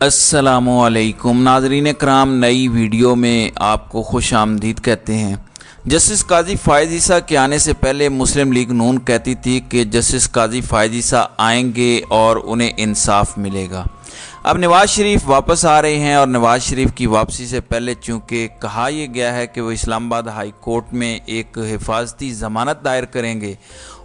अस्सलामुअलैकुम नाज़रीन कराम, नई वीडियो में आपको खुश आमदीद कहते हैं। जस्टिस काजी फ़ाइज़ ईसा के आने से पहले मुस्लिम लीग नून कहती थी कि जस्टिस काजी फ़ाइज़ ईसा आएंगे और उन्हें इंसाफ मिलेगा। अब नवाज़ शरीफ वापस आ रहे हैं और नवाज़ शरीफ की वापसी से पहले चूँकि कहा यह गया है कि वो इस्लामाबाद हाई कोर्ट में एक हिफाजती ज़मानत दायर करेंगे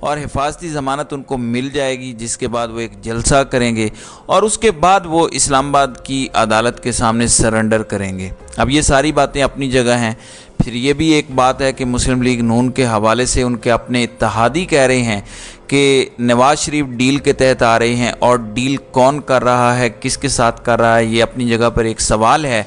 और हिफाजती ज़मानत उनको मिल जाएगी, जिसके बाद वो एक जलसा करेंगे और उसके बाद वो इस्लामाबाद की अदालत के सामने सरेंडर करेंगे। अब ये सारी बातें अपनी जगह हैं। फिर ये भी एक बात है कि मुस्लिम लीग नून के हवाले से उनके अपने इत्तेहादी कह रहे हैं कि नवाज़ शरीफ डील के तहत आ रहे हैं, और डील कौन कर रहा है, किसके साथ कर रहा है, ये अपनी जगह पर एक सवाल है।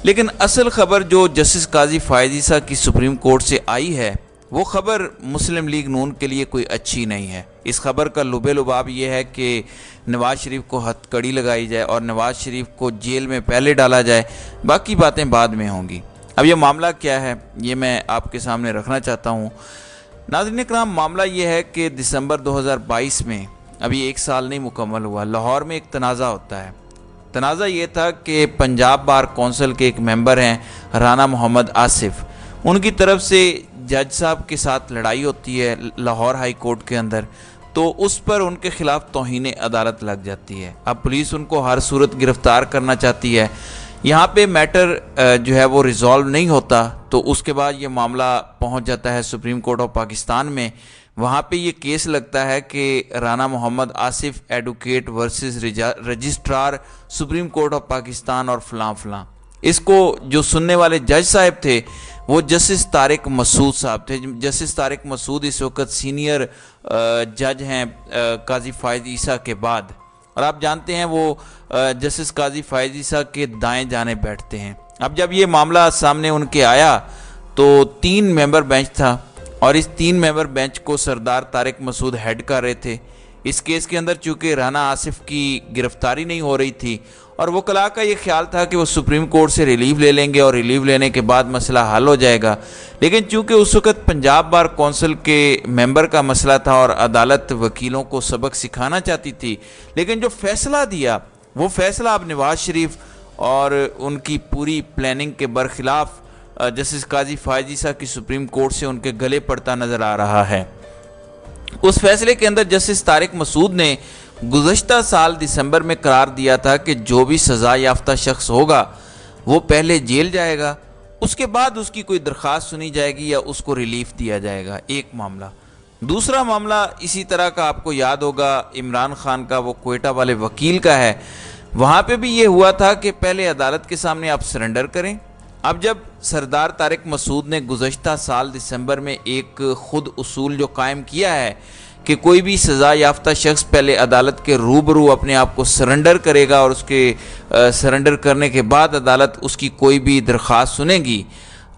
लेकिन असल ख़बर जो जस्टिस काजी फ़ाइज़ ईसा की सुप्रीम कोर्ट से आई है, वो ख़बर मुस्लिम लीग नून के लिए कोई अच्छी नहीं है। इस खबर का लुबे लुबाब ये है कि नवाज़ शरीफ को हथकड़ी लगाई जाए और नवाज़ शरीफ को जेल में पहले डाला जाए, बाकी बातें बाद में होंगी। अब ये मामला क्या है, ये मैं आपके सामने रखना चाहता हूँ। नाज़रीन कराम, मामला ये है कि दिसंबर 2022 में, अभी एक साल नहीं मुकम्मल हुआ, लाहौर में एक तनाज़ा होता है। तनाज़ा ये था कि पंजाब बार कौंसिल के एक मेंबर हैं राना मोहम्मद आसिफ, उनकी तरफ से जज साहब के साथ लड़ाई होती है लाहौर हाई कोर्ट के अंदर, तो उस पर उनके ख़िलाफ़ तौहीन अदालत लग जाती है। अब पुलिस उनको हर सूरत गिरफ़्तार करना चाहती है। यहाँ पे मैटर जो है वो रिज़ॉल्व नहीं होता, तो उसके बाद ये मामला पहुँच जाता है सुप्रीम कोर्ट ऑफ पाकिस्तान में। वहाँ पे ये केस लगता है कि Rana Mohammad Asif advocate versus registrar supreme court of Pakistan और फ़लाँ। इसको जो सुनने वाले जज साहब थे वो जस्टिस तारिक मसूद साहब थे। जस्टिस तारिक मसूद इस वक्त सीनियर जज हैं काजी फ़ाइज़ ईसा के बाद, और आप जानते हैं वो जस्टिस काजी फ़ाइज़ ईसा के दाएं जाने बैठते हैं। अब जब ये मामला सामने उनके आया तो 3 मेंबर बेंच था, और इस 3 मेंबर बेंच को सरदार तारिक मसूद हेड कर रहे थे। इस केस के अंदर चूँकि राना आसिफ की गिरफ्तारी नहीं हो रही थी, और वकला का ये ख्याल था कि वो सुप्रीम कोर्ट से रिलीफ ले लेंगे और रिलीफ लेने के बाद मसला हल हो जाएगा। लेकिन चूँकि उस वक्त पंजाब बार कौंसिल के मेंबर का मसला था और अदालत वकीलों को सबक सिखाना चाहती थी, लेकिन जो फ़ैसला दिया वो फ़ैसला अब नवाज़ शरीफ और उनकी पूरी प्लानिंग के बरखिलाफ़ जस्टिस काजी फ़ाइज़ ईसा की सुप्रीम कोर्ट से उनके गले पड़ता नज़र आ रहा है। उस फैसले के अंदर जस्टिस तारिक मसूद ने गुज़श्ता साल दिसंबर में करार दिया था कि जो भी सज़ा याफ्ता शख्स होगा वो पहले जेल जाएगा, उसके बाद उसकी कोई दरख्वास्त सुनी जाएगी या उसको रिलीफ दिया जाएगा। एक मामला। दूसरा मामला इसी तरह का आपको याद होगा, इमरान खान का, वो कोयटा वाले वकील का है। वहाँ पे भी ये हुआ था कि पहले अदालत के सामने आप सरेंडर करें। अब जब सरदार तारिक मसूद ने गुज़श्ता साल दिसंबर में एक ख़ुद उसूल जो कायम किया है कि कोई भी सज़ा याफ्ता शख्स पहले अदालत के रूबरू अपने आप को सरेंडर करेगा और उसके सरेंडर करने के बाद अदालत उसकी कोई भी दरख्वास्त सुनेगी।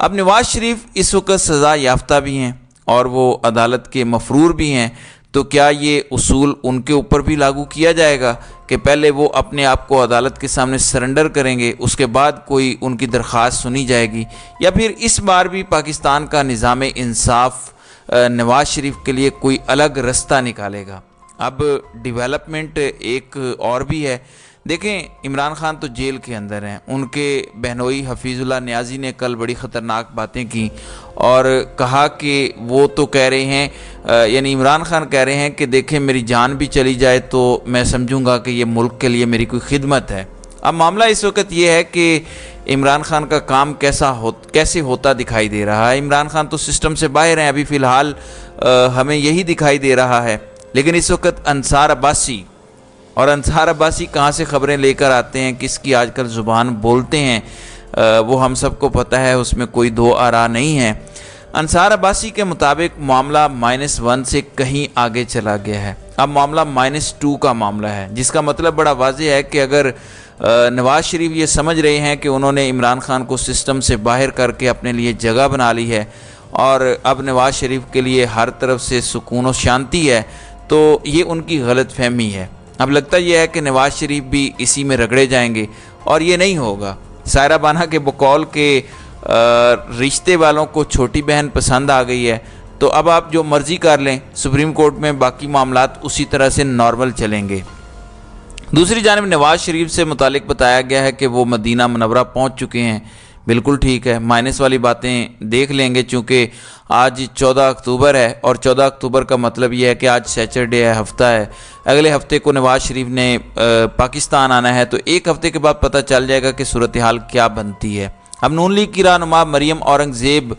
अब नवाज़ शरीफ इस वक्त सज़ा याफ्ता भी हैं और वो अदालत के मफरूर भी हैं, तो क्या ये उसूल उनके ऊपर भी लागू किया जाएगा कि पहले वो अपने आप को अदालत के सामने सरेंडर करेंगे, उसके बाद कोई उनकी दरख्वास्त सुनी जाएगी, या फिर इस बार भी पाकिस्तान का निज़ाम इंसाफ नवाज़ शरीफ के लिए कोई अलग रास्ता निकालेगा? अब डेवलपमेंट एक और भी है। देखें, इमरान खान तो जेल के अंदर हैं। उनके बहनोई हफीज़ुल्लाह नियाज़ी ने कल बड़ी ख़तरनाक बातें की और कहा कि वो तो कह रहे हैं, यानी इमरान खान कह रहे हैं कि देखें मेरी जान भी चली जाए तो मैं समझूंगा कि ये मुल्क के लिए मेरी कोई खिदमत है। अब मामला इस वक्त ये है कि इमरान खान का काम कैसे होता दिखाई दे रहा है। इमरान खान तो सिस्टम से बाहर हैं अभी फ़िलहाल, हमें यही दिखाई दे रहा है। लेकिन इस वक्त अंसार अब्बासी, और अंसार अब्बासी कहाँ से ख़बरें लेकर आते हैं, किसकी आजकल ज़ुबान बोलते हैं, वो हम सबको पता है, उसमें कोई दो आरा नहीं है। अंसार अब्बासी के मुताबिक मामला -1 से कहीं आगे चला गया है। अब मामला -2 का मामला है, जिसका मतलब बड़ा वाज़ेह है कि अगर नवाज़ शरीफ ये समझ रहे हैं कि उन्होंने इमरान खान को सिस्टम से बाहर करके अपने लिए जगह बना ली है और अब नवाज़ शरीफ के लिए हर तरफ से सुकून और शांति है, तो ये उनकी गलत फहमी है। अब लगता यह है कि नवाज़ शरीफ भी इसी में रगड़े जाएंगे, और ये नहीं होगा। सायरा बाना के बकौल के रिश्ते वालों को छोटी बहन पसंद आ गई है, तो अब आप जो मर्ज़ी कर लें, सुप्रीम कोर्ट में बाकी मामलात उसी तरह से नॉर्मल चलेंगे। दूसरी जानिब नवाज शरीफ से मुतालिक बताया गया है कि वो मदीना मुनव्वरा पहुंच चुके हैं। बिल्कुल ठीक है, माइनस वाली बातें देख लेंगे चूँकि आज 14 अक्टूबर है और 14 अक्टूबर का मतलब ये है कि आज सैटरडे है, हफ्ता है। अगले हफ्ते को नवाज शरीफ ने पाकिस्तान आना है, तो एक हफ्ते के बाद पता चल जाएगा कि सूरत हाल क्या बनती है। अब नून लीग की रहनुमा मरियम औरंगज़ेब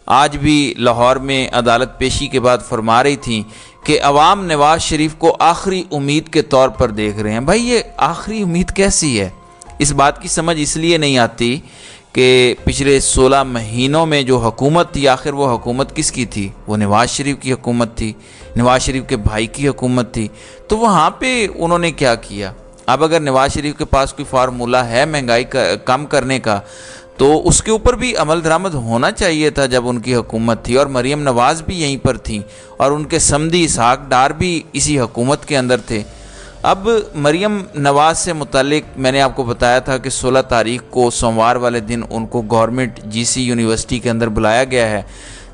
आज भी लाहौर में अदालत पेशी के बाद फरमा रही थी कि अवाम नवाज शरीफ को आखिरी उम्मीद के तौर पर देख रहे हैं। भाई ये आखिरी उम्मीद कैसी है? इस बात की समझ इसलिए नहीं आती कि पिछले 16 महीनों में जो हुकूमत थी, आखिर वो हुकूमत किसकी थी? वो नवाज शरीफ की हुकूमत थी, नवाज शरीफ के भाई की हुकूमत थी। तो वहाँ पे उन्होंने क्या किया? अब अगर नवाज शरीफ के पास कोई फार्मूला है महंगाई का कम करने का, तो उसके ऊपर भी अमल दरामद होना चाहिए था जब उनकी हुकूमत थी। और मरीम नवाज़ भी यहीं पर थी और उनके समधी इसहाक डार भी इसी हुकूमत के अंदर थे। अब मरीम नवाज़ से मुतालिक मैंने आपको बताया था कि 16 तारीख को सोमवार वाले दिन उनको गवर्नमेंट जीसी यूनिवर्सिटी के अंदर बुलाया गया है,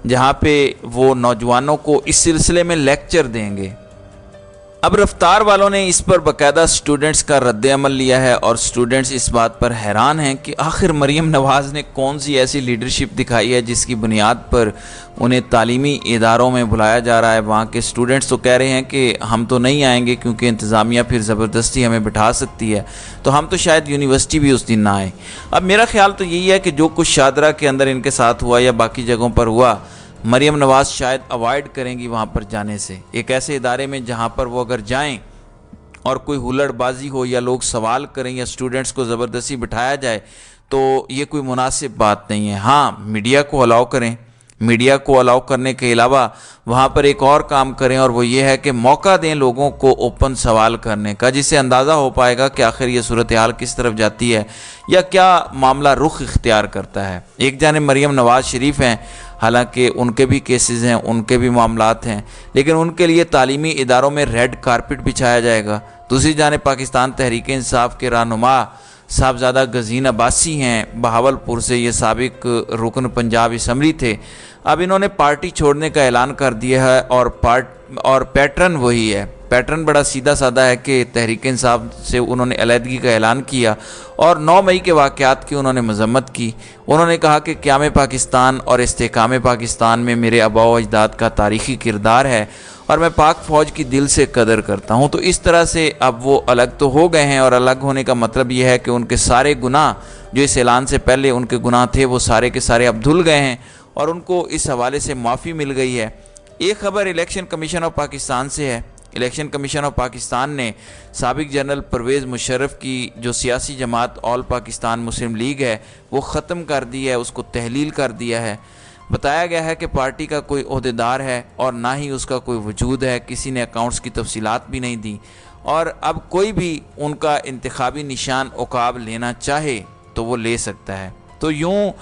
जहाँ पे वो नौजवानों को इस सिलसिले में लेक्चर देंगे। अब रफ्तार वालों ने इस पर बाकायदा स्टूडेंट्स का रद्द-ए-अमल लिया है और स्टूडेंट्स इस बात पर हैरान हैं कि आखिर मरीम नवाज़ ने कौन सी ऐसी लीडरशिप दिखाई है जिसकी बुनियाद पर उन्हें तालीमी इदारों में बुलाया जा रहा है। वहाँ के स्टूडेंट्स तो कह रहे हैं कि हम तो नहीं आएंगे क्योंकि इंतज़ामिया फिर ज़बरदस्ती हमें बिठा सकती है, तो हम तो शायद यूनिवर्सिटी भी उस दिन ना आए। अब मेरा ख्याल तो यही है कि जो कुछ शादरा के अंदर इनके साथ हुआ या बाकी जगहों पर हुआ, मरीम नवाज़ शायद अवॉइड करेंगी वहाँ पर जाने से। एक ऐसे इदारे में जहाँ पर वो अगर जाएं और कोई हुल्लड़बाजी हो या लोग सवाल करें या स्टूडेंट्स को ज़बरदस्ती बिठाया जाए, तो ये कोई मुनासिब बात नहीं है। हाँ, मीडिया को अलाउ करें, मीडिया को अलाउ करने के अलावा वहाँ पर एक और काम करें, और वो ये है कि मौका दें लोगों को ओपन सवाल करने का, जिससे अंदाज़ा हो पाएगा कि आखिर ये सूरत हाल किस तरफ जाती है या क्या मामला रुख इख्तियार करता है। एक जाने मरीम नवाज़ शरीफ हैं, हालांकि उनके भी केसेस हैं, उनके भी मामलात हैं, लेकिन उनके लिए तालीमी इदारों में रेड कारपेट बिछाया जाएगा। दूसरी जाने पाकिस्तान तहरीक इंसाफ के रहनुमा साहबजादा गजीन अब्बासी हैं, बहावलपुर से ये साबिक रुकन पंजाब असम्बली थे। अब इन्होंने पार्टी छोड़ने का ऐलान कर दिया है और पैटर्न वही है। पैटर्न बड़ा सीधा साधा है कि तहरीक इंसाफ से उन्होंने अलहदगी का ऐलान किया और 9 मई के वाक़यात की उन्होंने मज़म्मत की। उन्होंने कहा कि क़याम पाकिस्तान और इस्तेकाम पाकिस्तान में मेरे आबा व अजदाद का तारीख़ी किरदार है और मैं पाक फ़ौज की दिल से कदर करता हूँ। तो इस तरह से अब वो अलग तो हो गए हैं, और अलग होने का मतलब ये है कि उनके सारे गुनाह जो इस ऐलान से पहले उनके गुनाह थे वो सारे के सारे अब धुल गए हैं और उनको इस हवाले से माफ़ी मिल गई है। एक ख़बर इलेक्शन कमीशन ऑफ पाकिस्तान से है। इलेक्शन कमीशन ऑफ पाकिस्तान ने साबिक जनरल परवेज़ मुशर्रफ की जो सियासी जमात ऑल पाकिस्तान मुस्लिम लीग है वो ख़त्म कर दी है, उसको तहलील कर दिया है। बताया गया है कि पार्टी का कोई ओहदेदार है और ना ही उसका कोई वजूद है, किसी ने अकाउंट्स की तफसीलात भी नहीं दी, और अब कोई भी उनका इंतखाबी निशान उकाब लेना चाहे तो वो ले सकता है। तो यूँ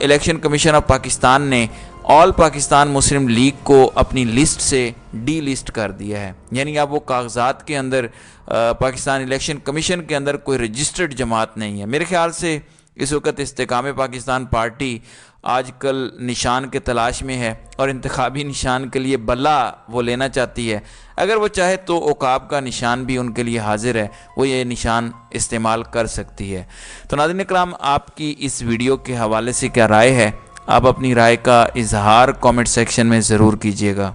इलेक्शन कमीशन ऑफ पाकिस्तान ने ऑल पाकिस्तान मुस्लिम लीग को अपनी लिस्ट से डी लिस्ट कर दिया है, यानी अब वो कागजात के अंदर पाकिस्तान इलेक्शन कमीशन के अंदर कोई रजिस्टर्ड जमात नहीं है। मेरे ख्याल से इस वक्त इस्तेकाम पाकिस्तान पार्टी आजकल निशान के तलाश में है और इंतखाबी निशान के लिए बल्ला वो लेना चाहती है। अगर वो चाहे तो उकाब का निशान भी उनके लिए हाजिर है, वो ये निशान इस्तेमाल कर सकती है। तो नाज़रीन इकराम, आपकी इस वीडियो के हवाले से क्या राय है? आप अपनी राय का इजहार कमेंट सेक्शन में ज़रूर कीजिएगा।